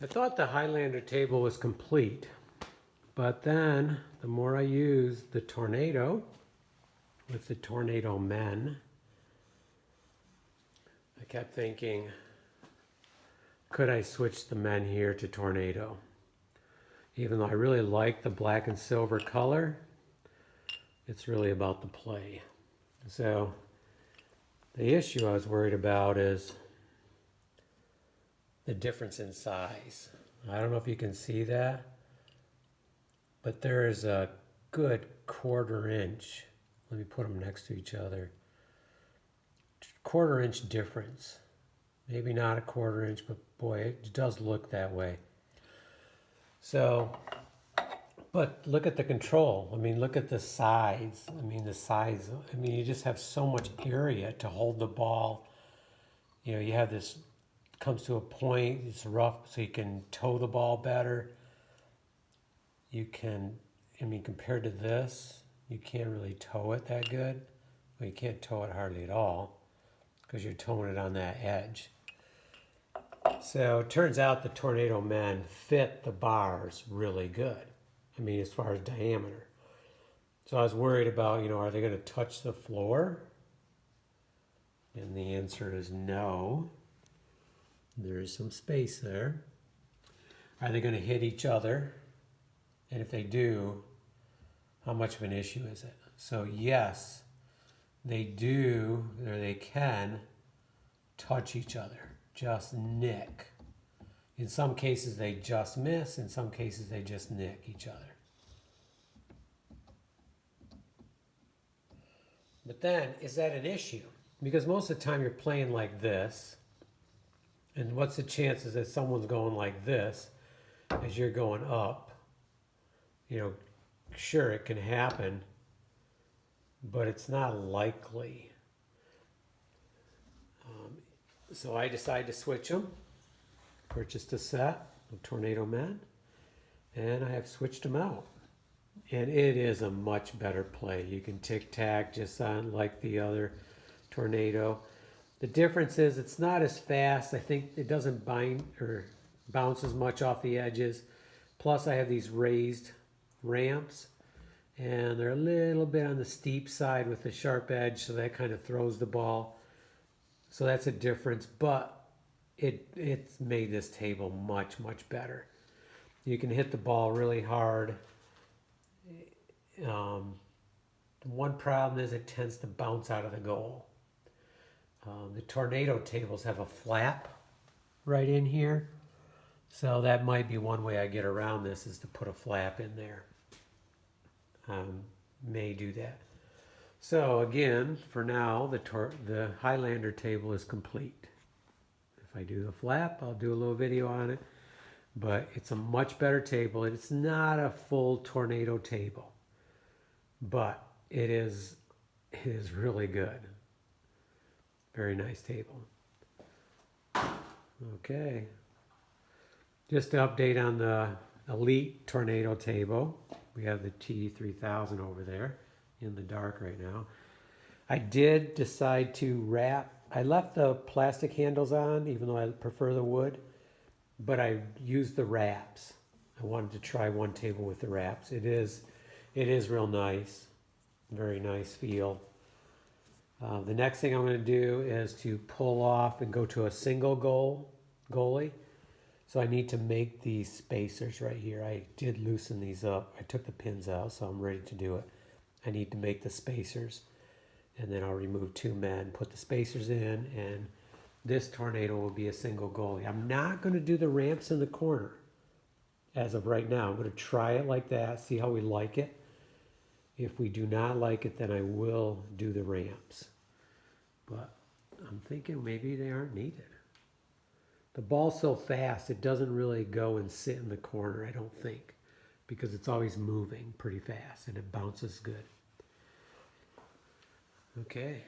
I thought the Highlander table was complete, but then the more I used the tornado with the tornado men, I kept thinking, could I switch the men here to tornado? Even though I really like the black and silver color, it's really about the play. So the issue I was worried about is the difference in size. I don't know if you can see that, but there is a good 1/4 inch. Let me put them next to each other. 1/4 inch difference. Maybe not a 1/4 inch, but boy, it does look that way. So, but look at the control. I mean, look at the sides. I mean, the size. I mean, you just have so much area to hold the ball. You know, you have this, comes to a point, it's rough, so you can toe the ball better. You can, I mean, compared to this, you can't really toe it that good. Well, you can't toe it hardly at all because you're towing it on that edge. So it turns out the Tornado Men fit the bars really good. I mean, as far as diameter. So I was worried about, you know, are they going to touch the floor? And the answer is no. There is some space there. Are they going to hit each other? And if they do, how much of an issue is it? So yes, they do, or they can touch each other, just nick. In some cases they just miss, in some cases they just nick each other. But then, is that an issue? Because most of the time you're playing like this, and what's the chances that someone's going like this as you're going up? You know, sure, it can happen, but it's not likely. So I decided to switch them. Purchased a set of Tornado Men, and I have switched them out. And it is a much better play. You can tic-tac just on like the other Tornado. The difference is it's not as fast. I think it doesn't bind or bounce as much off the edges. Plus I have these raised ramps, and they're a little bit on the steep side with the sharp edge, so that kind of throws the ball. So that's a difference, but it's made this table much better. You can hit the ball really hard. The one problem is it tends to bounce out of the goal. The Tornado tables have a flap right in here, so that might be one way I get around this, is to put a flap in there. May do that. So again, for now, the Highlander table is complete. If I do the flap, I'll do a little video on it, but it's a much better table. It's not a full Tornado table, but it is really good. Very nice table. Okay. Just to update on the Elite Tornado table. We have the T3000 over there in the dark right now. I did decide to wrap. I left the plastic handles on, even though I prefer the wood, but I used the wraps. I wanted to try one table with the wraps. It is real nice. Very nice feel. The next thing I'm going to do is to pull off and go to a single goalie. So I need to make these spacers right here. I did loosen these up. I took the pins out, so I'm ready to do it. I need to make the spacers, and then I'll remove 2 men, put the spacers in, and this Tornado will be a single goalie. I'm not going to do the ramps in the corner as of right now. I'm going to try it like that, see how we like it. If we do not like it, then I will do the ramps. But I'm thinking maybe they aren't needed. The ball's so fast, it doesn't really go and sit in the corner, I don't think, because it's always moving pretty fast and it bounces good. Okay.